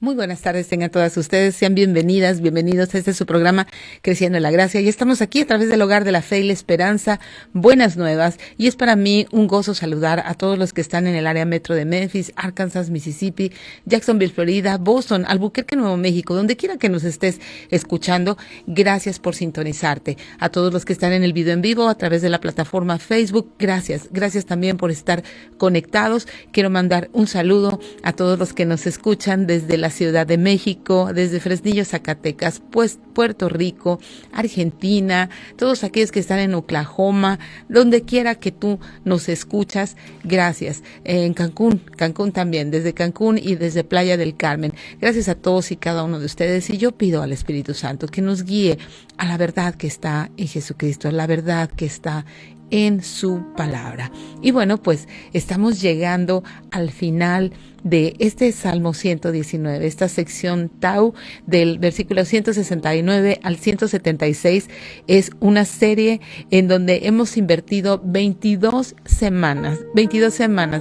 Muy buenas tardes, tengan todas ustedes, sean bienvenidas, bienvenidos a este su programa Creciendo en la Gracia. Y estamos aquí a través del Hogar de la Fe y la Esperanza, buenas nuevas. Y es para mí un gozo saludar a todos los que están en el área metro de Memphis, Arkansas, Mississippi, Jacksonville, Florida, Boston, Albuquerque, Nuevo México, donde quiera que nos estés escuchando. Gracias por sintonizarte. A todos los que están en el video en vivo a través de la plataforma Facebook, gracias. Gracias también por estar conectados. Quiero mandar un saludo a todos los que nos escuchan desde la Ciudad de México, desde Fresnillo, Zacatecas, pues Puerto Rico, Argentina, todos aquellos que están en Oklahoma, donde quiera que tú nos escuchas, gracias. En Cancún también, desde Cancún y desde Playa del Carmen. Gracias a todos y cada uno de ustedes, y yo pido al Espíritu Santo que nos guíe a la verdad que está en Jesucristo, a la verdad que está en su palabra. Y bueno, pues estamos llegando al final de este Salmo 119, esta sección Tau del versículo 169 al 176. Es una serie en donde hemos invertido 22 semanas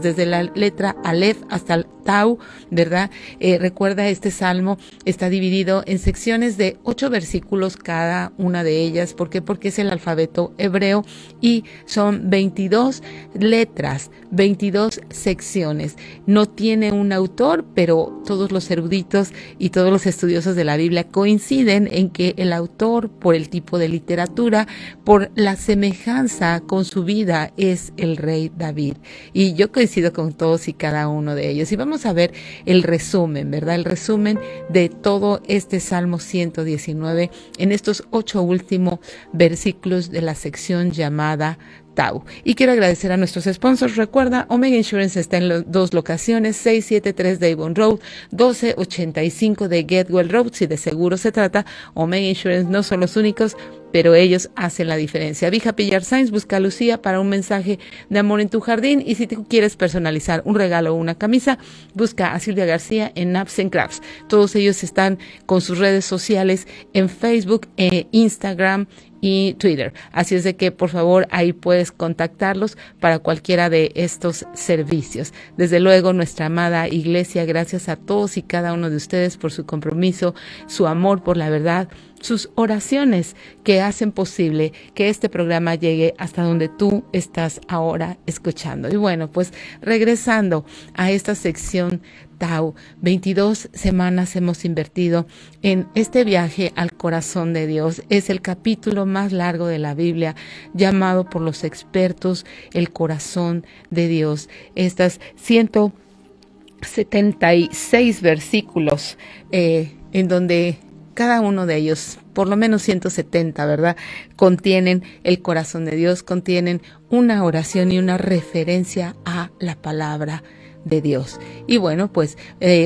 desde la letra Aleph hasta el Tau, ¿verdad? Recuerda, este salmo está dividido en secciones de 8 versículos cada una de ellas. ¿Por qué? Porque es el alfabeto hebreo y son 22 letras, 22 secciones. No tiene un autor, pero todos los eruditos y todos los estudiosos de la Biblia coinciden en que el autor, por el tipo de literatura, por la semejanza con su vida, es el rey David. Y yo coincido con todos y cada uno de ellos. Y vamos a ver el resumen, ¿verdad? El resumen de todo este Salmo 119 en estos 8 últimos versículos de la sección llamada Tau. Y quiero agradecer a nuestros sponsors. Recuerda, Omega Insurance está en 2 locaciones, 673 de Avon Road, 1285 de Getwell Road. Si de seguro se trata, Omega Insurance no son los únicos, pero ellos hacen la diferencia. Vija Pillar Signs, busca a Lucía para un mensaje de amor en tu jardín. Y si tú quieres personalizar un regalo o una camisa, busca a Silvia García en Naps and Crafts. Todos ellos están con sus redes sociales en Facebook, Instagram y Twitter. Así es de que, por favor, ahí puedes contactarlos para cualquiera de estos servicios. Desde luego, nuestra amada iglesia, gracias a todos y cada uno de ustedes por su compromiso, su amor por la verdad, sus oraciones que hacen posible que este programa llegue hasta donde tú estás ahora escuchando. Y bueno, pues regresando a esta sección Tau, 22 semanas hemos invertido en este viaje al corazón de Dios. Es el capítulo más largo de la Biblia, llamado por los expertos el corazón de Dios. Estas 176 versículos en donde cada uno de ellos, por lo menos 170, ¿verdad?, contienen el corazón de Dios, contienen una oración y una referencia a la palabra de Dios. Y bueno, pues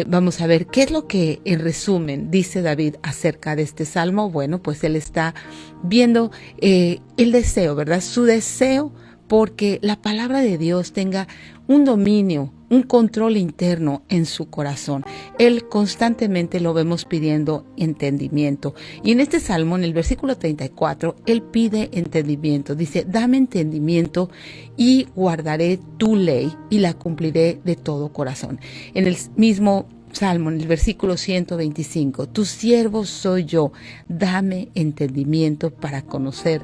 vamos a ver qué es lo que en resumen dice David acerca de este salmo. Bueno, pues él está viendo el deseo, ¿verdad?, su deseo porque la palabra de Dios tenga un dominio, un control interno en su corazón. Él constantemente lo vemos pidiendo entendimiento. Y en este salmo, en el versículo 34, él pide entendimiento. Dice, dame entendimiento y guardaré tu ley y la cumpliré de todo corazón. En el mismo Salmo, en el versículo 125, tu siervo soy yo, dame entendimiento para conocer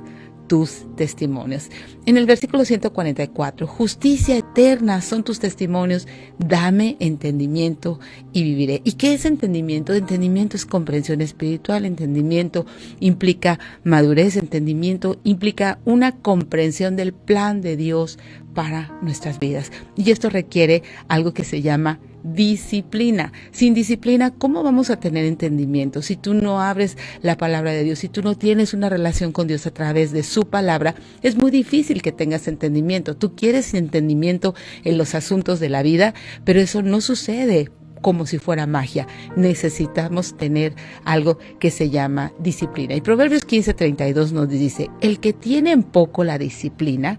tus testimonios. En el versículo 144, justicia eterna son tus testimonios, dame entendimiento y viviré. ¿Y qué es entendimiento? Entendimiento es comprensión espiritual, entendimiento implica madurez, entendimiento implica una comprensión del plan de Dios para nuestras vidas. Y esto requiere algo que se llama disciplina. Sin disciplina, ¿cómo vamos a tener entendimiento? Si tú no abres la palabra de Dios, si tú no tienes una relación con Dios a través de su palabra, es muy difícil que tengas entendimiento. Tú quieres entendimiento en los asuntos de la vida, pero eso no sucede como si fuera magia. Necesitamos tener algo que se llama disciplina. Y Proverbios 15:32 nos dice, el que tiene en poco la disciplina,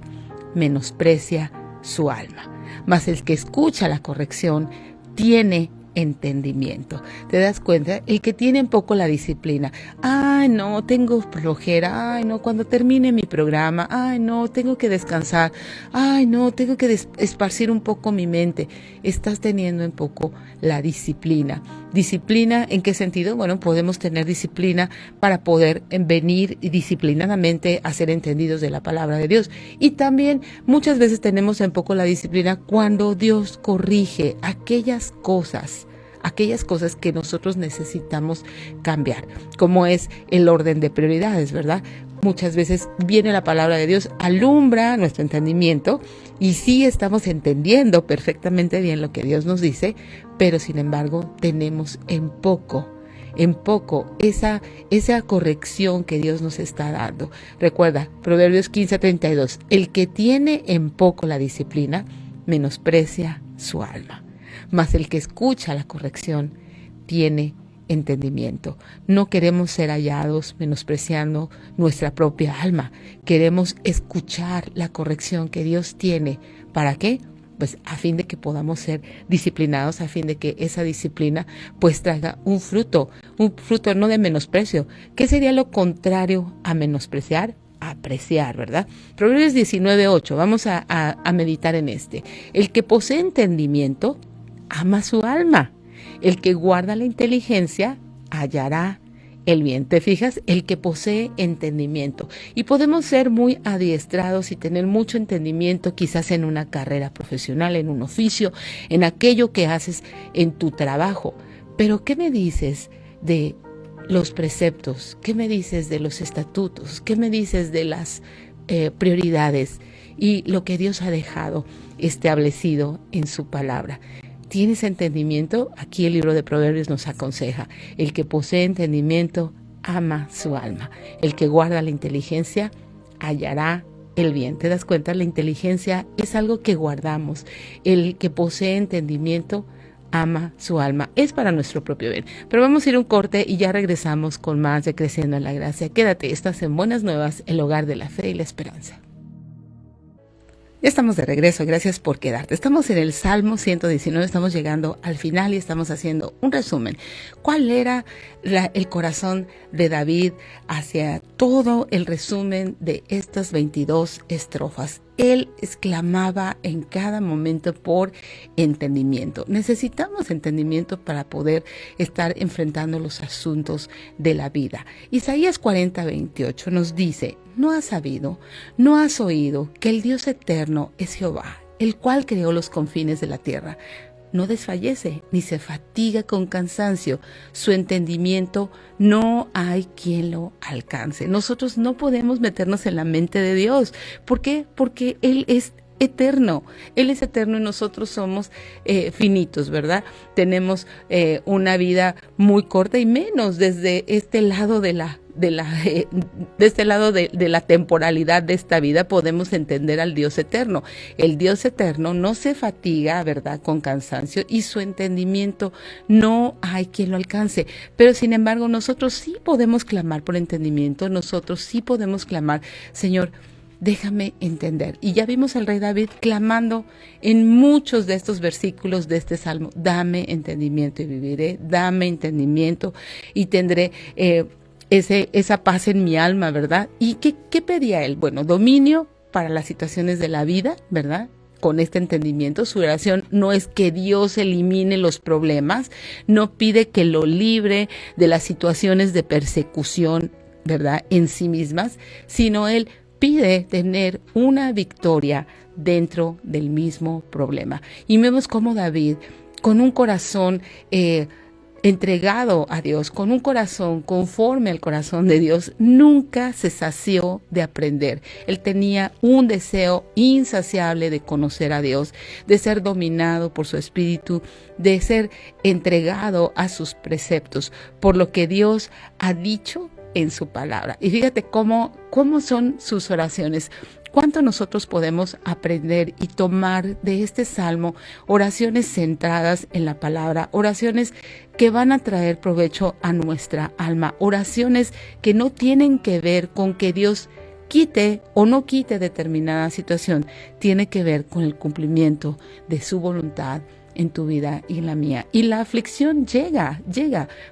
menosprecia su alma. Mas el que escucha la corrección tiene entendimiento. ¿Te das cuenta? El que tiene un poco la disciplina. Ay, no, tengo flojera. Ay, no, cuando termine mi programa. Ay, no, tengo que descansar. Ay, no, tengo que esparcir un poco mi mente. Estás teniendo un poco la disciplina. ¿Disciplina en qué sentido? Bueno, podemos tener disciplina para poder venir y disciplinadamente a ser entendidos de la palabra de Dios. Y también muchas veces tenemos un poco la disciplina cuando Dios corrige aquellas cosas que nosotros necesitamos cambiar, como es el orden de prioridades, ¿verdad? Muchas veces viene la palabra de Dios, alumbra nuestro entendimiento y sí estamos entendiendo perfectamente bien lo que Dios nos dice, pero sin embargo tenemos en poco esa corrección que Dios nos está dando. Recuerda, Proverbios 15:32, el que tiene en poco la disciplina, menosprecia su alma, mas el que escucha la corrección tiene entendimiento. No queremos ser hallados menospreciando nuestra propia alma. Queremos escuchar la corrección que Dios tiene. ¿Para qué? Pues a fin de que podamos ser disciplinados, a fin de que esa disciplina pues traiga un fruto no de menosprecio. ¿Qué sería lo contrario a menospreciar? Apreciar, ¿verdad? Proverbios 19:8, vamos a meditar en este. El que posee entendimiento ama su alma. El que guarda la inteligencia hallará el bien. ¿Te fijas? El que posee entendimiento. Y podemos ser muy adiestrados y tener mucho entendimiento quizás en una carrera profesional, en un oficio, en aquello que haces en tu trabajo. Pero ¿qué me dices de los preceptos? ¿Qué me dices de los estatutos? ¿Qué me dices de las prioridades y lo que Dios ha dejado establecido en su palabra? ¿Tienes entendimiento? Aquí el libro de Proverbios nos aconseja, el que posee entendimiento ama su alma. El que guarda la inteligencia hallará el bien. ¿Te das cuenta? La inteligencia es algo que guardamos. El que posee entendimiento ama su alma. Es para nuestro propio bien. Pero vamos a ir a un corte y ya regresamos con más de Creciendo en la Gracia. Quédate, estás en Buenas Nuevas, el hogar de la fe y la esperanza. Ya estamos de regreso, gracias por quedarte. Estamos en el Salmo 119, estamos llegando al final y estamos haciendo un resumen. ¿Cuál era el corazón de David hacia todo el resumen de estas 22 estrofas? Él exclamaba en cada momento por entendimiento. Necesitamos entendimiento para poder estar enfrentando los asuntos de la vida. Isaías 40:28 nos dice, ¿no has sabido, no has oído que el Dios eterno es Jehová, el cual creó los confines de la tierra? No desfallece ni se fatiga con cansancio. Su entendimiento no hay quien lo alcance. Nosotros no podemos meternos en la mente de Dios. ¿Por qué? Porque Él es eterno. Él es eterno y nosotros somos finitos, ¿verdad? Tenemos una vida muy corta y menos desde este lado de este lado de la temporalidad de esta vida podemos entender al Dios eterno. El Dios eterno no se fatiga, ¿verdad?, con cansancio y su entendimiento no hay quien lo alcance. Pero sin embargo nosotros sí podemos clamar por entendimiento, nosotros sí podemos clamar, Señor, déjame entender. Y ya vimos al rey David clamando en muchos de estos versículos de este salmo, dame entendimiento y viviré, dame entendimiento y tendré esa paz en mi alma, ¿verdad? ¿Y qué pedía él? Bueno, dominio para las situaciones de la vida, ¿verdad? Con este entendimiento, su oración no es que Dios elimine los problemas, no pide que lo libre de las situaciones de persecución, ¿verdad?, en sí mismas, sino él pide tener una victoria dentro del mismo problema. Y vemos cómo David, con un corazón entregado a Dios, con un corazón conforme al corazón de Dios, nunca se sació de aprender. Él tenía un deseo insaciable de conocer a Dios, de ser dominado por su espíritu, de ser entregado a sus preceptos, por lo que Dios ha dicho en su palabra. Y fíjate cómo son sus oraciones. ¿Cuánto nosotros podemos aprender y tomar de este salmo oraciones centradas en la palabra, oraciones que van a traer provecho a nuestra alma, oraciones que no tienen que ver con que Dios quite o no quite determinada situación, tiene que ver con el cumplimiento de su voluntad en tu vida y en la mía. Y la aflicción llega,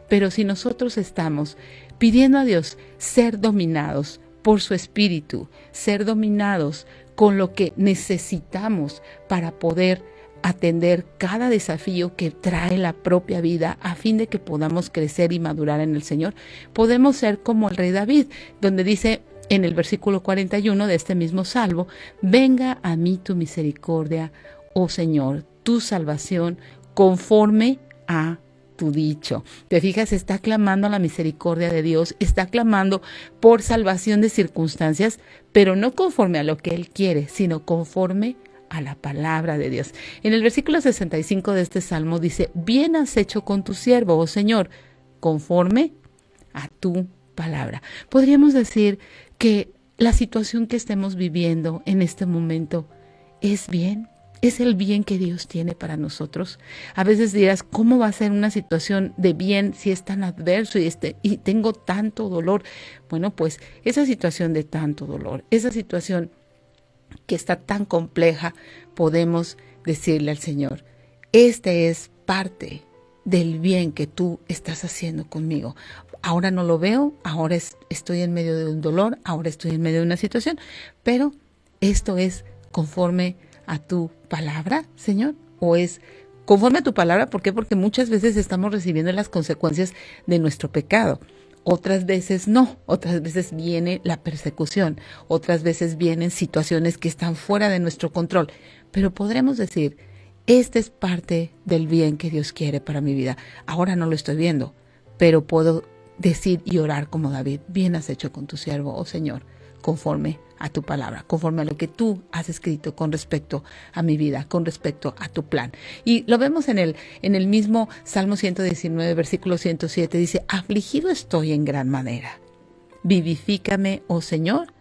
pero si nosotros estamos pidiendo a Dios ser dominados por su espíritu, ser dominados con lo que necesitamos para poder atender cada desafío que trae la propia vida a fin de que podamos crecer y madurar en el Señor, podemos ser como el rey David, donde dice en el versículo 41 de este mismo salmo: venga a mí tu misericordia, oh Señor, tu salvación conforme a tu dicho. Te fijas, está clamando a la misericordia de Dios, está clamando por salvación de circunstancias, pero no conforme a lo que Él quiere, sino conforme a la palabra de Dios. En el versículo 65 de este salmo dice: bien has hecho con tu siervo, oh Señor, conforme a tu palabra. Podríamos decir que la situación que estemos viviendo en este momento es bien. Es el bien que Dios tiene para nosotros. A veces dirás, ¿cómo va a ser una situación de bien si es tan adverso y tengo tanto dolor? Bueno, pues esa situación de tanto dolor, esa situación que está tan compleja, podemos decirle al Señor: este es parte del bien que tú estás haciendo conmigo. Ahora no lo veo, ahora estoy en medio de un dolor, ahora estoy en medio de una situación, pero esto es conforme a tu palabra, Señor, o es conforme a tu palabra. ¿Por qué? Porque muchas veces estamos recibiendo las consecuencias de nuestro pecado. Otras veces no, otras veces viene la persecución, otras veces vienen situaciones que están fuera de nuestro control. Pero podremos decir, este es parte del bien que Dios quiere para mi vida. Ahora no lo estoy viendo, pero puedo decir y orar como David: bien has hecho con tu siervo, oh Señor, conforme a tu palabra, conforme a lo que tú has escrito con respecto a mi vida, con respecto a tu plan. Y lo vemos en el mismo Salmo 119, versículo 107, dice: afligido estoy en gran manera. Vivifícame, oh Señor,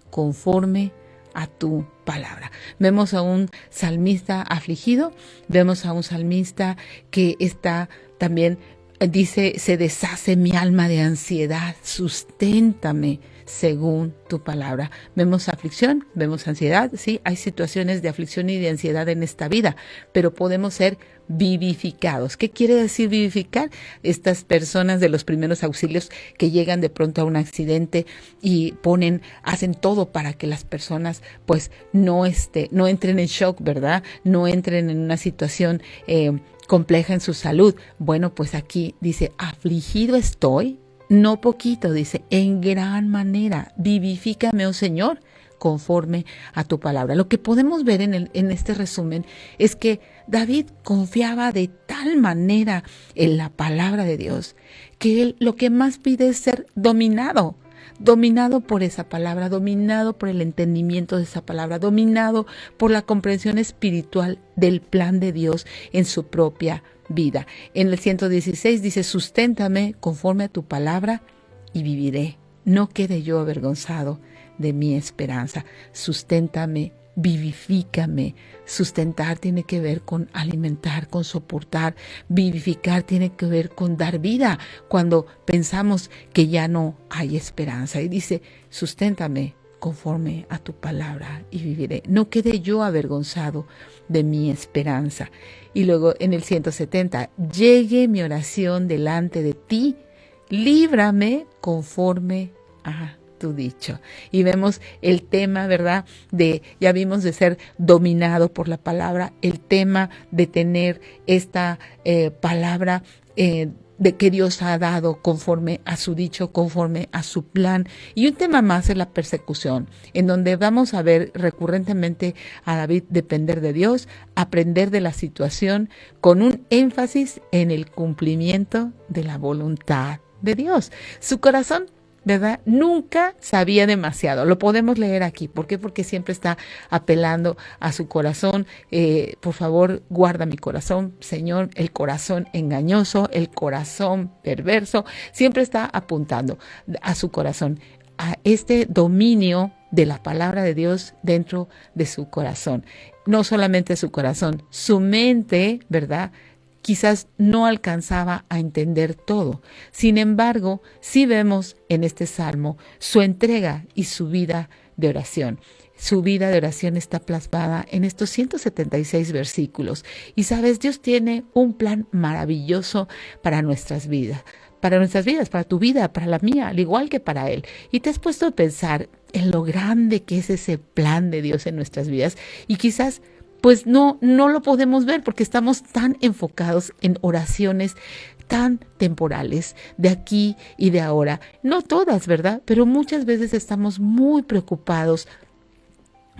conforme a tu palabra. Vemos a un salmista afligido, vemos a un salmista que está también, dice: se deshace mi alma de ansiedad, susténtame según tu palabra. Vemos aflicción, vemos ansiedad, sí, hay situaciones de aflicción y de ansiedad en esta vida, pero podemos ser vivificados. ¿Qué quiere decir vivificar? Estas personas de los primeros auxilios que llegan de pronto a un accidente y hacen todo para que las personas pues no entren en shock, ¿verdad? No entren en una situación compleja en su salud. Bueno, pues aquí dice: afligido estoy, no poquito, dice, en gran manera. Vivifícame, oh Señor, conforme a tu palabra. Lo que podemos ver en este resumen es que David confiaba de tal manera en la palabra de Dios que él lo que más pide es ser dominado por esa palabra, dominado por el entendimiento de esa palabra, dominado por la comprensión espiritual del plan de Dios en su propia vida. En el 116 dice: susténtame conforme a tu palabra y viviré. No quede yo avergonzado de mi esperanza. Susténtame, vivifícame. Sustentar tiene que ver con alimentar, con soportar. Vivificar tiene que ver con dar vida cuando pensamos que ya no hay esperanza. Y dice: susténtame conforme a tu palabra y viviré. No quede yo avergonzado de mi esperanza. Y luego en el 170, llegue mi oración delante de ti, líbrame conforme a tu dicho. Y vemos el tema, ¿verdad? Ya vimos de ser dominado por la palabra, el tema de tener esta palabra de que Dios ha dado conforme a su dicho, conforme a su plan. Y un tema más es la persecución, en donde vamos a ver recurrentemente a David depender de Dios, aprender de la situación, con un énfasis en el cumplimiento de la voluntad de Dios. Su corazón, ¿verdad?, nunca sabía demasiado. Lo podemos leer aquí. ¿Por qué? Porque siempre está apelando a su corazón. Por favor, guarda mi corazón, Señor. El corazón engañoso, el corazón perverso, siempre está apuntando a su corazón, a este dominio de la palabra de Dios dentro de su corazón. No solamente su corazón, su mente, ¿verdad?, quizás no alcanzaba a entender todo. Sin embargo, sí vemos en este salmo su entrega y su vida de oración. su vida de oración está plasmada en estos 176 versículos. Y sabes, Dios tiene un plan maravilloso para nuestras vidas. Para nuestras vidas, para tu vida, para la mía, al igual que para Él. Y te has puesto a pensar en lo grande que es ese plan de Dios en nuestras vidas. Y quizás pues no lo podemos ver porque estamos tan enfocados en oraciones tan temporales de aquí y de ahora. No todas, ¿verdad? Pero muchas veces estamos muy preocupados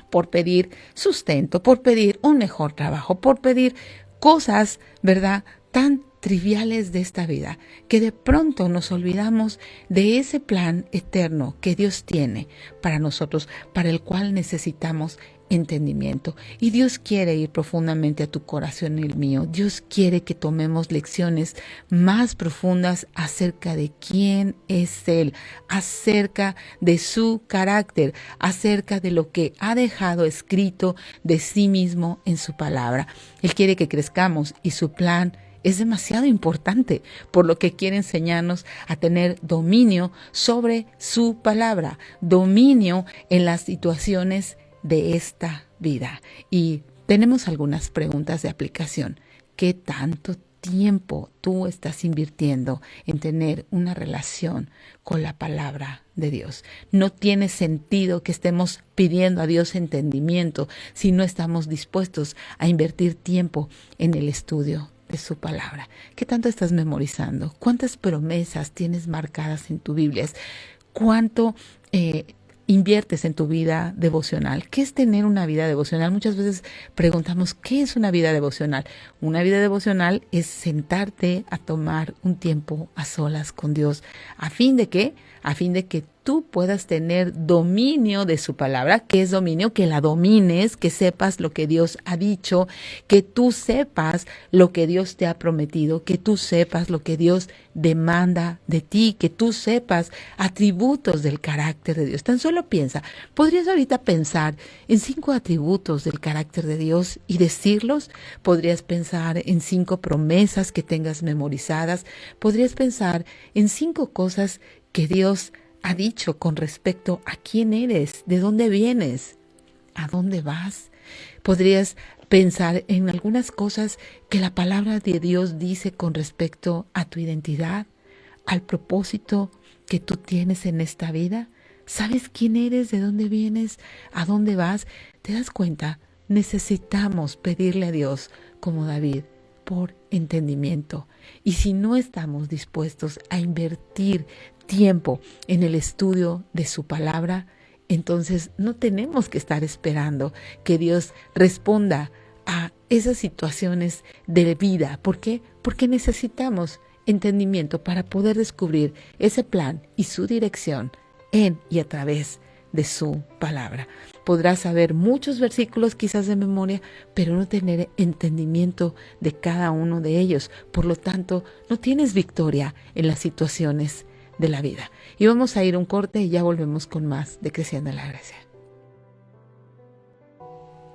por pedir sustento, por pedir un mejor trabajo, por pedir cosas, ¿verdad?, tan triviales de esta vida, que de pronto nos olvidamos de ese plan eterno que Dios tiene para nosotros, para el cual necesitamos entendimiento. Y Dios quiere ir profundamente a tu corazón y el mío. Dios quiere que tomemos lecciones más profundas acerca de quién es Él, acerca de su carácter, acerca de lo que ha dejado escrito de sí mismo en su palabra. Él quiere que crezcamos y su plan es demasiado importante, por lo que quiere enseñarnos a tener dominio sobre su palabra, dominio en las situaciones de esta vida. Y tenemos algunas preguntas de aplicación. ¿Qué tanto tiempo tú estás invirtiendo en tener una relación con la palabra de Dios? No tiene sentido que estemos pidiendo a Dios entendimiento si no estamos dispuestos a invertir tiempo en el estudio de su palabra. ¿Qué tanto estás memorizando? ¿Cuántas promesas tienes marcadas en tu Biblia? ¿Cuánto inviertes en tu vida devocional? ¿Qué es tener una vida devocional? Muchas veces preguntamos, ¿qué es una vida devocional? Una vida devocional es sentarte a tomar un tiempo a solas con Dios. ¿A fin de qué? A fin de que tú puedas tener dominio de su palabra. ¿Qué es dominio? Que la domines, que sepas lo que Dios ha dicho, que tú sepas lo que Dios te ha prometido, que tú sepas lo que Dios demanda de ti, que tú sepas atributos del carácter de Dios. Tan solo piensa, ¿podrías ahorita pensar en 5 atributos del carácter de Dios y decirlos? ¿Podrías pensar en 5 promesas que tengas memorizadas? ¿Podrías pensar en 5 cosas que Dios ha dicho con respecto a quién eres, de dónde vienes, a dónde vas? Podrías pensar en algunas cosas que la palabra de Dios dice con respecto a tu identidad, al propósito que tú tienes en esta vida. ¿Sabes quién eres, de dónde vienes, a dónde vas? ¿Te das cuenta? Necesitamos pedirle a Dios, como David, por entendimiento. Y si no estamos dispuestos a invertir tiempo en el estudio de su palabra, entonces no tenemos que estar esperando que Dios responda a esas situaciones de vida. ¿Por qué? Porque necesitamos entendimiento para poder descubrir ese plan y su dirección en y a través de su palabra. Podrás saber muchos versículos quizás de memoria, pero no tener entendimiento de cada uno de ellos. Por lo tanto, no tienes victoria en las situaciones de la vida. Y vamos a ir a un corte y ya volvemos con más de Creciendo en la Gracia.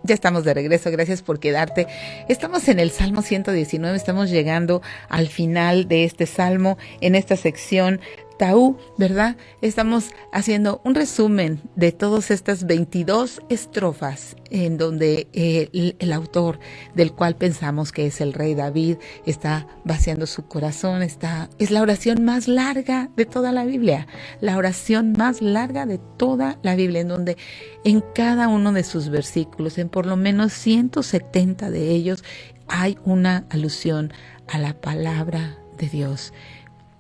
Ya estamos de regreso, gracias por quedarte. Estamos en el Salmo 119, estamos llegando al final de este salmo, en esta sección Tahú, ¿verdad? Estamos haciendo un resumen de todas estas 22 estrofas en donde el autor, del cual pensamos que es el rey David, está vaciando su corazón. Es la oración más larga de toda la Biblia, la oración más larga de toda la Biblia, en donde en cada uno de sus versículos, en por lo menos 170 de ellos, hay una alusión a la palabra de Dios.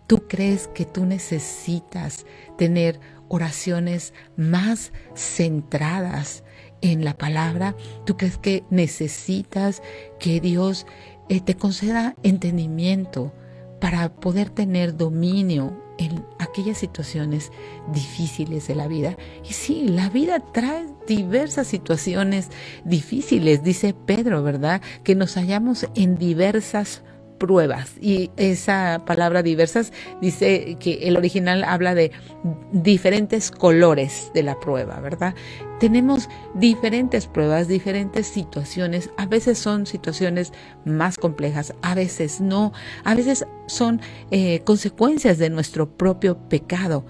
¿Tú crees que tú necesitas tener oraciones más centradas en la palabra? ¿Tú crees que necesitas que Dios te conceda entendimiento para poder tener dominio en aquellas situaciones difíciles de la vida? Y sí, la vida trae diversas situaciones difíciles, dice Pedro, ¿verdad? Que nos hallamos en diversas pruebas, y esa palabra diversas dice que el original habla de diferentes colores de la prueba, ¿verdad? Tenemos diferentes pruebas, diferentes situaciones. A veces son situaciones más complejas, a veces no, a veces son consecuencias de nuestro propio pecado,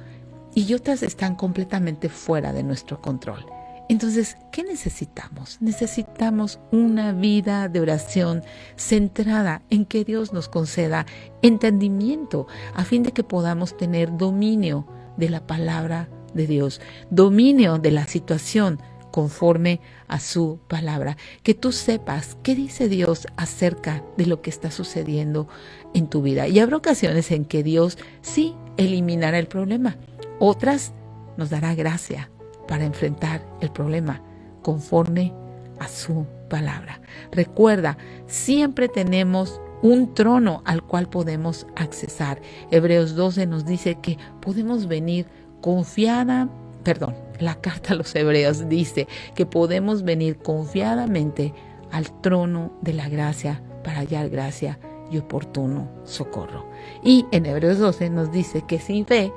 y otras están completamente fuera de nuestro control. Entonces, ¿qué necesitamos? Necesitamos una vida de oración centrada en que Dios nos conceda entendimiento a fin de que podamos tener dominio de la palabra de Dios, dominio de la situación conforme a su palabra. Que tú sepas qué dice Dios acerca de lo que está sucediendo en tu vida. Y habrá ocasiones en que Dios sí eliminará el problema. Otras nos dará gracia para enfrentar el problema conforme a su palabra. Recuerda, siempre tenemos un trono al cual podemos accesar. Hebreos 12 nos dice que podemos venir la carta a los Hebreos dice que podemos venir confiadamente al trono de la gracia para hallar gracia y oportuno socorro. Y en Hebreos 12 nos dice que sin fe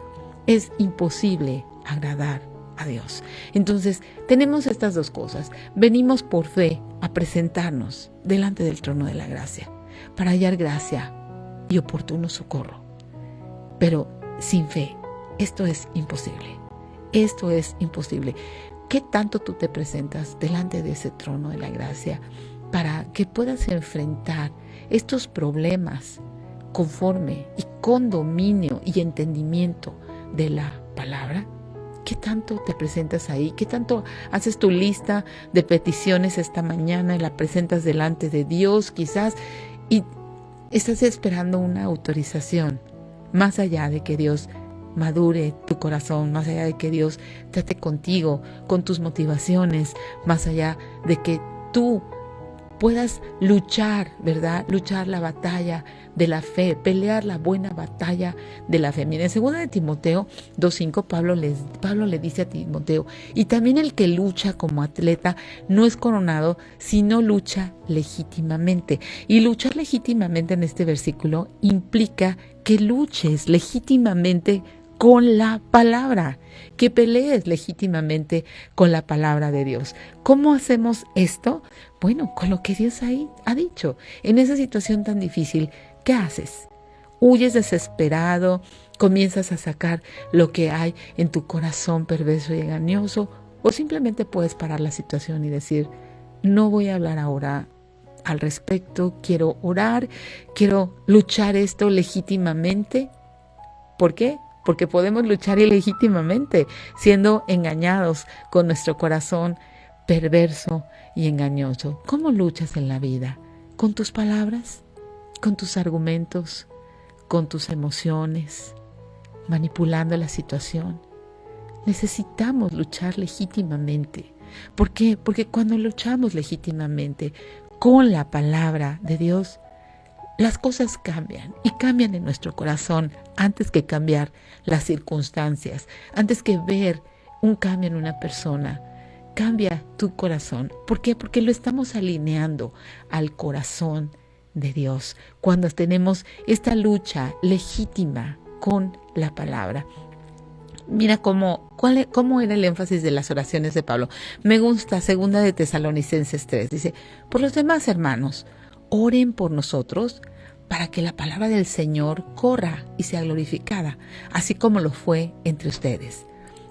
es imposible agradar a Dios. Entonces, tenemos estas dos cosas. Venimos por fe a presentarnos delante del trono de la gracia para hallar gracia y oportuno socorro. Pero sin fe, esto es imposible. Esto es imposible. ¿Qué tanto tú te presentas delante de ese trono de la gracia para que puedas enfrentar estos problemas conforme y con dominio y entendimiento de la palabra? ¿Qué tanto te presentas ahí? ¿Qué tanto haces tu lista de peticiones esta mañana y la presentas delante de Dios quizás y estás esperando una autorización más allá de que Dios madure tu corazón, más allá de que Dios trate contigo, con tus motivaciones, más allá de que tú puedas luchar, ¿verdad? Luchar la batalla de la fe, pelear la buena batalla de la fe. Mira, en 2 de Timoteo 2:5, Pablo le dice a Timoteo, y también el que lucha como atleta no es coronado, sino lucha legítimamente. Y luchar legítimamente en este versículo implica que luches legítimamente con la palabra, que pelees legítimamente con la palabra de Dios. ¿Cómo hacemos esto? Bueno, con lo que Dios ha dicho. En esa situación tan difícil, ¿qué haces? ¿Huyes desesperado? ¿Comienzas a sacar lo que hay en tu corazón perverso y engañoso? ¿O simplemente puedes parar la situación y decir, no voy a hablar ahora al respecto, quiero orar, quiero luchar esto legítimamente? ¿Por qué? Porque podemos luchar ilegítimamente, siendo engañados con nuestro corazón perverso y engañoso. ¿Cómo luchas en la vida? ¿Con tus palabras? ¿Con tus argumentos? ¿Con tus emociones? ¿Manipulando la situación? Necesitamos luchar legítimamente. ¿Por qué? Porque cuando luchamos legítimamente con la palabra de Dios, las cosas cambian y cambian en nuestro corazón antes que cambiar las circunstancias, antes que ver un cambio en una persona. Cambia tu corazón. ¿Por qué? Porque lo estamos alineando al corazón de Dios cuando tenemos esta lucha legítima con la palabra. Mira cómo era el énfasis de las oraciones de Pablo. Me gusta 2 de Tesalonicenses 3. Dice, por los demás hermanos, oren por nosotros para que la palabra del Señor corra y sea glorificada, así como lo fue entre ustedes,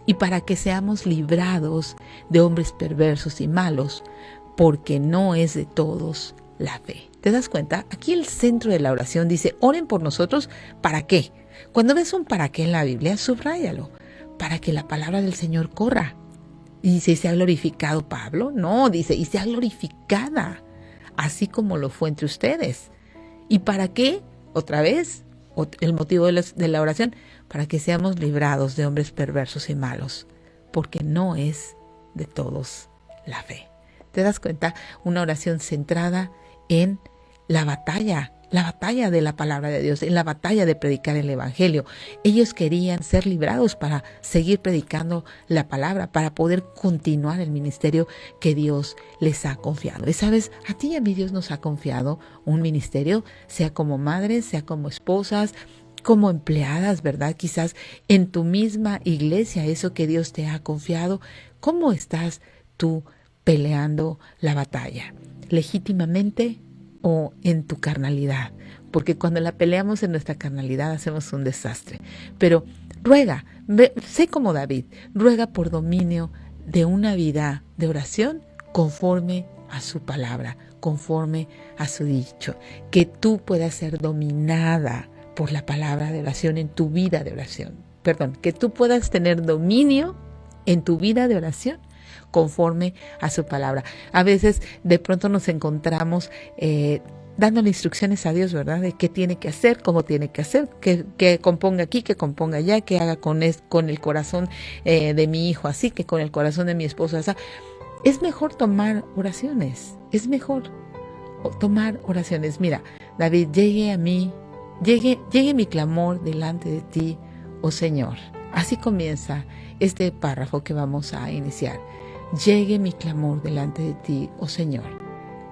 y para que seamos librados de hombres perversos y malos, porque no es de todos la fe. ¿Te das cuenta? Aquí el centro de la oración dice, oren por nosotros, ¿para qué? Cuando ves un para qué en la Biblia, subráyalo, para que la palabra del Señor corra. Y dice, ¿y sea glorificado Pablo? No, dice, y sea glorificada, así como lo fue entre ustedes. ¿Y para qué? Otra vez, el motivo de la oración, para que seamos librados de hombres perversos y malos, porque no es de todos la fe. ¿Te das cuenta? Una oración centrada en la batalla de la palabra de Dios, en la batalla de predicar el evangelio. Ellos querían ser librados para seguir predicando la palabra, para poder continuar el ministerio que Dios les ha confiado. Y sabes, a ti y a mí Dios nos ha confiado un ministerio, sea como madres, sea como esposas, como empleadas, ¿verdad? Quizás en tu misma iglesia, eso que Dios te ha confiado. ¿Cómo estás tú peleando la batalla? ¿Legítimamente o en tu carnalidad? Porque cuando la peleamos en nuestra carnalidad hacemos un desastre. Pero ruega, sé como David, ruega por dominio de una vida de oración conforme a su palabra, conforme a su dicho. Que tú puedas ser dominada por la palabra de oración en tu vida de oración. Perdón, que tú puedas tener dominio en tu vida de oración conforme a su palabra. A veces de pronto nos encontramos dándole instrucciones a Dios, ¿verdad? De qué tiene que hacer, cómo tiene que hacer, que componga aquí, que componga allá, que haga con el corazón de mi hijo así, que con el corazón de mi esposo así. Es mejor tomar oraciones, es mejor tomar oraciones. Mira, David, llegue mi clamor delante de ti, oh Señor. Así comienza este párrafo que vamos a iniciar. Llegue mi clamor delante de ti, oh Señor.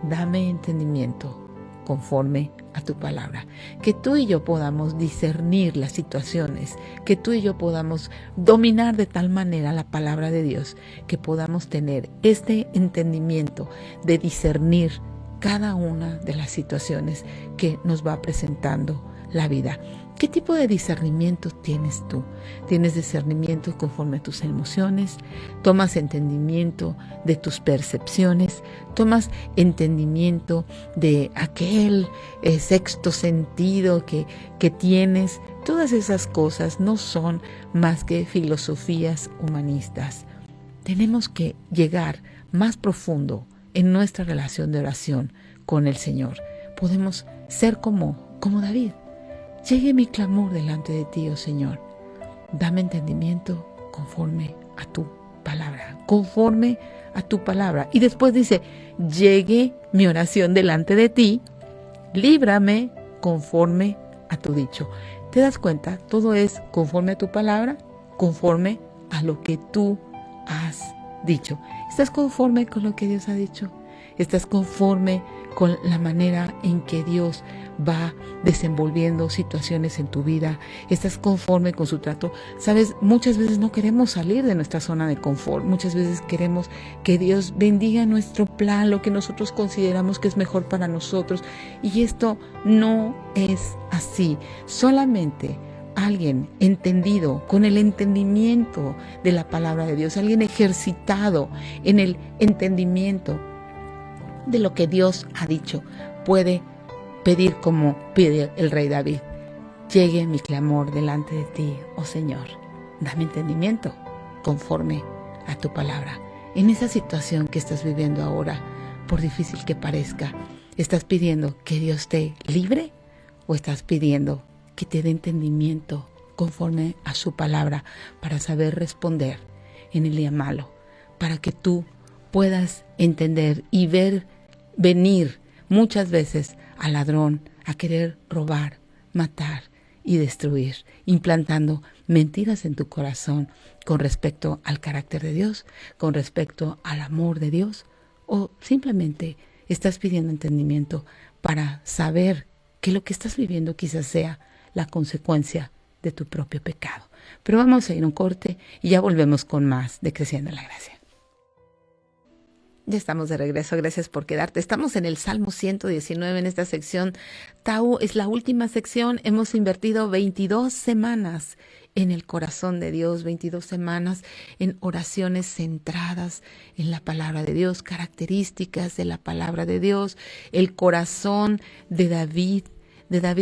Dame entendimiento conforme a tu palabra. Que tú y yo podamos discernir las situaciones, que tú y yo podamos dominar de tal manera la palabra de Dios, que podamos tener este entendimiento de discernir cada una de las situaciones que nos va presentando la vida. ¿Qué tipo de discernimiento tienes tú? ¿Tienes discernimiento conforme a tus emociones? ¿Tomas entendimiento de tus percepciones? ¿Tomas entendimiento de aquel sexto sentido que tienes? Todas esas cosas no son más que filosofías humanistas. Tenemos que llegar más profundo en nuestra relación de oración con el Señor. Podemos ser como David. Llegue mi clamor delante de ti, oh Señor. Dame entendimiento conforme a tu palabra, conforme a tu palabra. Y después dice, llegue mi oración delante de ti, líbrame conforme a tu dicho. ¿Te das cuenta? Todo es conforme a tu palabra, conforme a lo que tú has dicho. ¿Estás conforme con lo que Dios ha dicho? ¿Estás conforme con la manera en que Dios va desenvolviendo situaciones en tu vida? ¿Estás conforme con su trato? Sabes, muchas veces no queremos salir de nuestra zona de confort. Muchas veces queremos que Dios bendiga nuestro plan, lo que nosotros consideramos que es mejor para nosotros. Y esto no es así. Solamente alguien entendido, con el entendimiento de la palabra de Dios, alguien ejercitado en el entendimiento de lo que Dios ha dicho, puede pedir como pide el rey David. Llegue mi clamor delante de ti, oh Señor. Dame entendimiento conforme a tu palabra. En esa situación que estás viviendo ahora, por difícil que parezca, ¿estás pidiendo que Dios te libre o estás pidiendo que te dé entendimiento conforme a su palabra para saber responder en el día malo, para que tú puedas entender y ver venir muchas veces al ladrón a querer robar, matar y destruir, implantando mentiras en tu corazón con respecto al carácter de Dios, con respecto al amor de Dios, o simplemente estás pidiendo entendimiento para saber que lo que estás viviendo quizás sea la consecuencia de tu propio pecado. Pero vamos a ir a un corte y ya volvemos con más de Creciendo en la Gracia. Ya estamos de regreso, gracias por quedarte. Estamos en el Salmo 119 en esta sección. Tau es la última sección. Hemos invertido 22 semanas en el corazón de Dios, 22 semanas en oraciones centradas en la palabra de Dios, características de la palabra de Dios, el corazón de David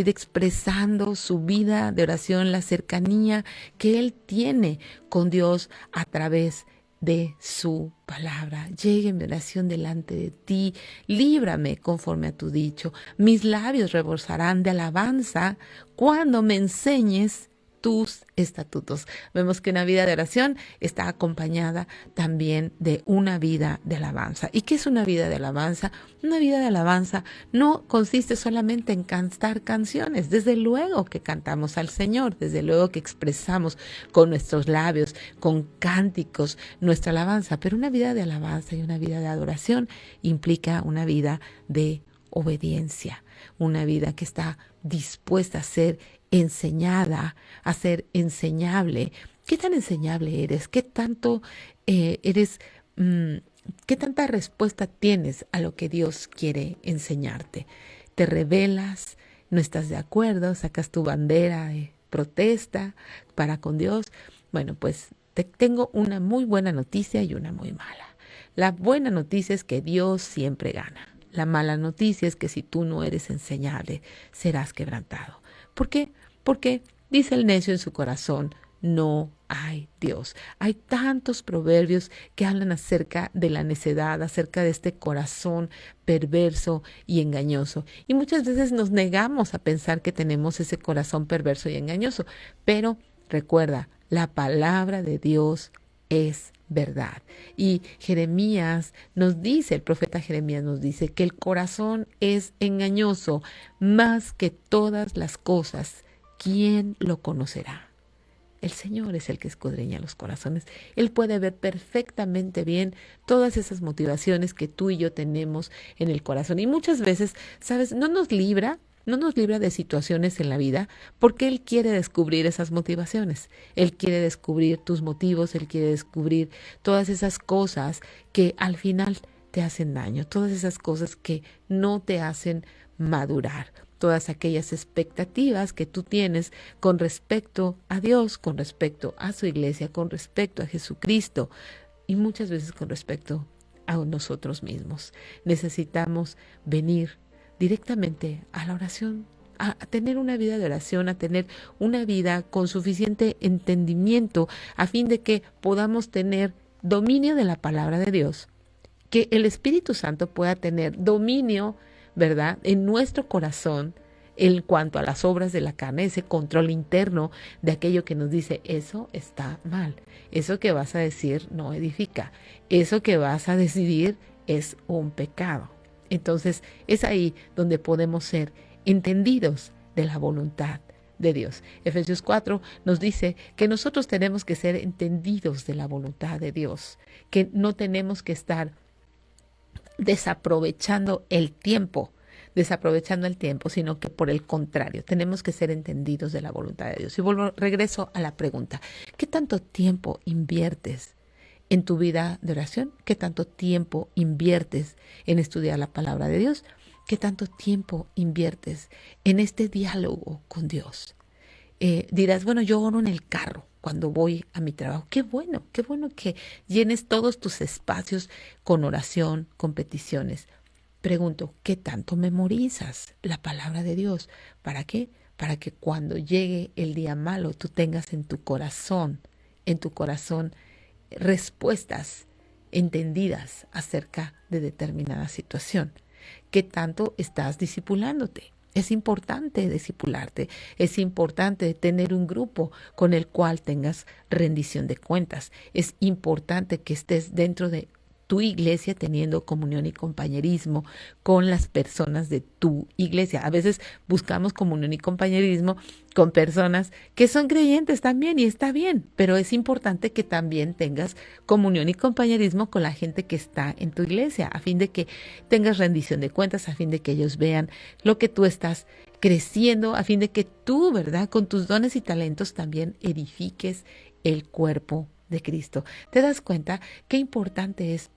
expresando su vida de oración, la cercanía que él tiene con Dios a través de su palabra. Llegue mi oración delante de ti, líbrame conforme a tu dicho. Mis labios rebosarán de alabanza cuando me enseñes tus estatutos. Vemos que una vida de oración está acompañada también de una vida de alabanza. ¿Y qué es una vida de alabanza? Una vida de alabanza no consiste solamente en cantar canciones. Desde luego que cantamos al Señor, desde luego que expresamos con nuestros labios, con cánticos, nuestra alabanza. Pero una vida de alabanza y una vida de adoración implica una vida de obediencia, una vida que está dispuesta a ser enseñada, a ser enseñable. ¿Qué tan enseñable eres? ¿Qué tanto eres? ¿Qué tanta respuesta tienes a lo que Dios quiere enseñarte? ¿Te rebelas? ¿No estás de acuerdo? ¿Sacas tu bandera de protesta para con Dios? Bueno, pues te tengo una muy buena noticia y una muy mala. La buena noticia es que Dios siempre gana. La mala noticia es que si tú no eres enseñable, serás quebrantado. ¿Por qué? Porque dice el necio en su corazón, no hay Dios. Hay tantos proverbios que hablan acerca de la necedad, acerca de este corazón perverso y engañoso. Y muchas veces nos negamos a pensar que tenemos ese corazón perverso y engañoso. Pero recuerda, la palabra de Dios es verdad. Y Jeremías nos dice, el profeta Jeremías nos dice que el corazón es engañoso más que todas las cosas. ¿Quién lo conocerá? El Señor es el que escudriña los corazones. Él puede ver perfectamente bien todas esas motivaciones que tú y yo tenemos en el corazón. Y muchas veces, ¿sabes? No nos libra de situaciones en la vida porque Él quiere descubrir esas motivaciones. Él quiere descubrir tus motivos, Él quiere descubrir todas esas cosas que al final te hacen daño, todas esas cosas que no te hacen madurar. Todas aquellas expectativas que tú tienes con respecto a Dios, con respecto a su iglesia, con respecto a Jesucristo y muchas veces con respecto a nosotros mismos. Necesitamos venir directamente a la oración, a tener una vida de oración, a tener una vida con suficiente entendimiento a fin de que podamos tener dominio de la palabra de Dios, que el Espíritu Santo pueda tener dominio, ¿verdad?, en nuestro corazón en cuanto a las obras de la carne, ese control interno de aquello que nos dice, eso está mal, eso que vas a decir no edifica, eso que vas a decidir es un pecado. Entonces es ahí donde podemos ser entendidos de la voluntad de Dios. Efesios 4 nos dice que nosotros tenemos que ser entendidos de la voluntad de Dios, que no tenemos que estar desaprovechando el tiempo, sino que por el contrario, tenemos que ser entendidos de la voluntad de Dios. Y regreso a la pregunta, ¿qué tanto tiempo inviertes en tu vida de oración? ¿Qué tanto tiempo inviertes en estudiar la palabra de Dios? ¿Qué tanto tiempo inviertes en este diálogo con Dios? Dirás, bueno, yo oro en el carro cuando voy a mi trabajo. Qué bueno que llenes todos tus espacios con oración, con peticiones. Pregunto, ¿qué tanto memorizas la palabra de Dios? ¿Para qué? Para que cuando llegue el día malo tú tengas en tu corazón respuestas entendidas acerca de determinada situación. ¿Qué tanto estás discipulándote? Es importante discipularte, es importante tener un grupo con el cual tengas rendición de cuentas. Es importante que estés dentro de tu iglesia teniendo comunión y compañerismo con las personas de tu iglesia. A veces buscamos comunión y compañerismo con personas que son creyentes también y está bien, pero es importante que también tengas comunión y compañerismo con la gente que está en tu iglesia, a fin de que tengas rendición de cuentas, a fin de que ellos vean lo que tú estás creciendo, a fin de que tú, ¿verdad?, con tus dones y talentos también edifiques el cuerpo de Cristo. ¿Te das cuenta qué importante es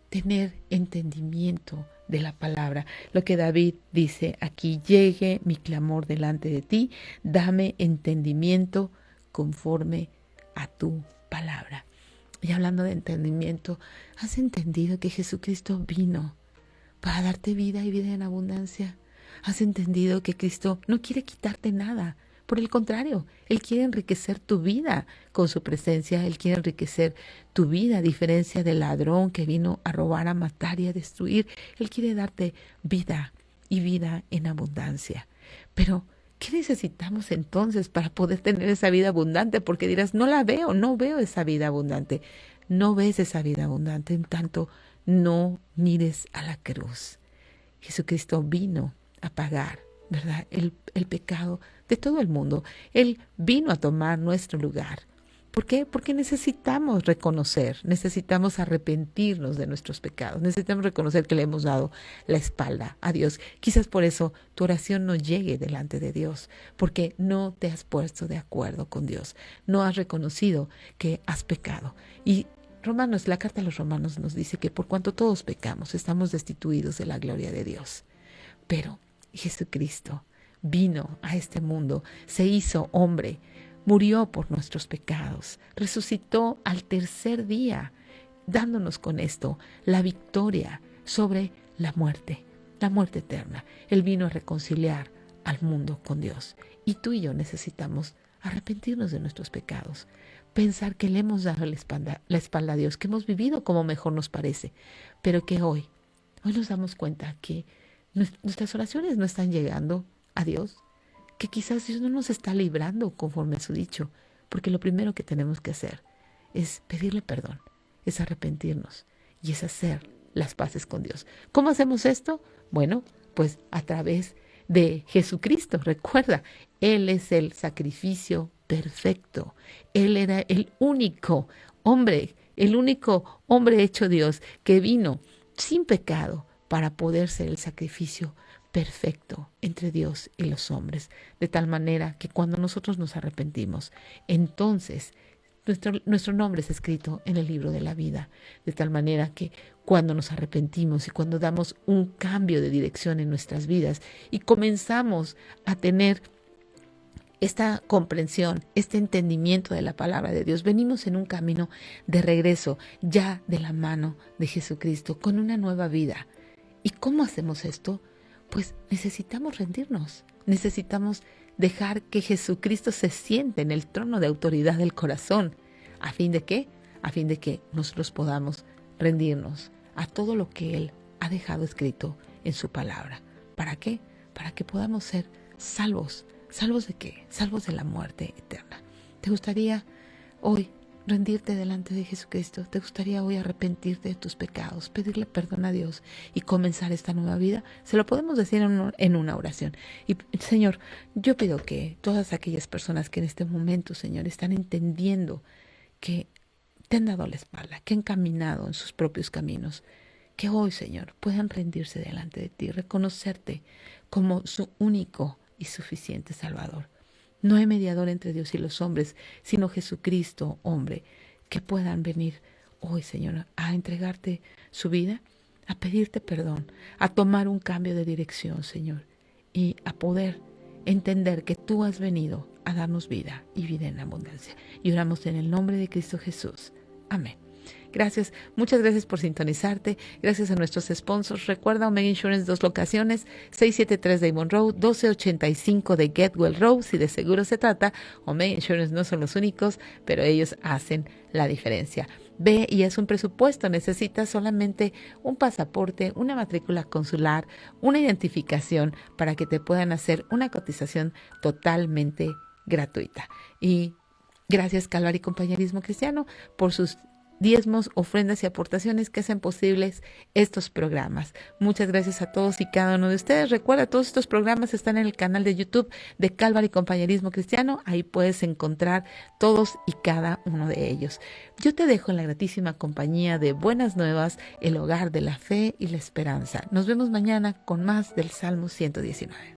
tener entendimiento de la palabra? Lo que David dice aquí, llegue mi clamor delante de ti, dame entendimiento conforme a tu palabra. Y hablando de entendimiento, ¿has entendido que Jesucristo vino para darte vida y vida en abundancia? ¿Has entendido que Cristo no quiere quitarte nada? Por el contrario, Él quiere enriquecer tu vida con su presencia. Él quiere enriquecer tu vida, a diferencia del ladrón que vino a robar, a matar y a destruir. Él quiere darte vida y vida en abundancia. Pero, ¿qué necesitamos entonces para poder tener esa vida abundante? Porque dirás, no veo esa vida abundante. No ves esa vida abundante, en tanto no mires a la cruz. Jesucristo vino a pagar, ¿verdad?, el pecado de todo el mundo. Él vino a tomar nuestro lugar. ¿Por qué? Porque necesitamos reconocer, necesitamos arrepentirnos de nuestros pecados, necesitamos reconocer que le hemos dado la espalda a Dios. Quizás por eso tu oración no llegue delante de Dios, porque no te has puesto de acuerdo con Dios, no has reconocido que has pecado. Y la carta a los Romanos nos dice que por cuanto todos pecamos, estamos destituidos de la gloria de Dios. Pero Jesucristo vino a este mundo, se hizo hombre murió por nuestros pecados, resucitó al tercer día, dándonos con esto la victoria sobre la muerte eterna. Él vino a reconciliar al mundo con Dios. Y tú y yo necesitamos arrepentirnos de nuestros pecados, pensar que le hemos dado la espalda a Dios, que hemos vivido como mejor nos parece, pero que hoy nos damos cuenta que nuestras oraciones no están llegando a Dios, que quizás Dios no nos está librando conforme a su dicho, porque lo primero que tenemos que hacer es pedirle perdón, es arrepentirnos y es hacer las paces con Dios. ¿Cómo hacemos esto? Bueno, pues a través de Jesucristo. Recuerda, Él es el sacrificio perfecto. Él era el único hombre hecho Dios que vino sin pecado para poder ser el sacrificio perfecto entre Dios y los hombres. De tal manera que cuando nosotros nos arrepentimos, entonces nuestro nombre es escrito en el libro de la vida, de tal manera que cuando nos arrepentimos y cuando damos un cambio de dirección en nuestras vidas y comenzamos a tener esta comprensión, este entendimiento de la palabra de Dios, venimos en un camino de regreso ya de la mano de Jesucristo con una nueva vida. ¿Y cómo hacemos esto? Pues necesitamos rendirnos, necesitamos dejar que Jesucristo se siente en el trono de autoridad del corazón. ¿A fin de qué? A fin de que nosotros podamos rendirnos a todo lo que Él ha dejado escrito en su palabra. ¿Para qué? Para que podamos ser salvos. ¿Salvos de qué? Salvos de la muerte eterna. ¿Te gustaría hoy rendirte delante de Jesucristo? ¿Te gustaría hoy arrepentirte de tus pecados, pedirle perdón a Dios y comenzar esta nueva vida? Se lo podemos decir en una oración. Y Señor, yo pido que todas aquellas personas que en este momento, Señor, están entendiendo que te han dado la espalda, que han caminado en sus propios caminos, que hoy, Señor, puedan rendirse delante de ti, reconocerte como su único y suficiente Salvador. No hay mediador entre Dios y los hombres, sino Jesucristo, hombre, que puedan venir hoy, Señor, a entregarte su vida, a pedirte perdón, a tomar un cambio de dirección, Señor, y a poder entender que tú has venido a darnos vida y vida en abundancia. Y oramos en el nombre de Cristo Jesús. Amén. Gracias, muchas gracias por sintonizarte. Gracias a nuestros sponsors. Recuerda Omega Insurance, 2 locaciones, 673 Damon Road, 1285 de Getwell Road. Si de seguro se trata, Omega Insurance no son los únicos, pero ellos hacen la diferencia. Ve y haz un presupuesto. Necesitas solamente un pasaporte, una matrícula consular, una identificación para que te puedan hacer una cotización totalmente gratuita. Y gracias Calvario y Compañerismo Cristiano por sus diezmos, ofrendas y aportaciones que hacen posibles estos programas. Muchas gracias a todos y cada uno de ustedes. Recuerda, todos estos programas están en el canal de YouTube de Calvario y Compañerismo Cristiano. Ahí puedes encontrar todos y cada uno de ellos. Yo te dejo en la gratísima compañía de Buenas Nuevas, el hogar de la fe y la esperanza. Nos vemos mañana con más del Salmo 119.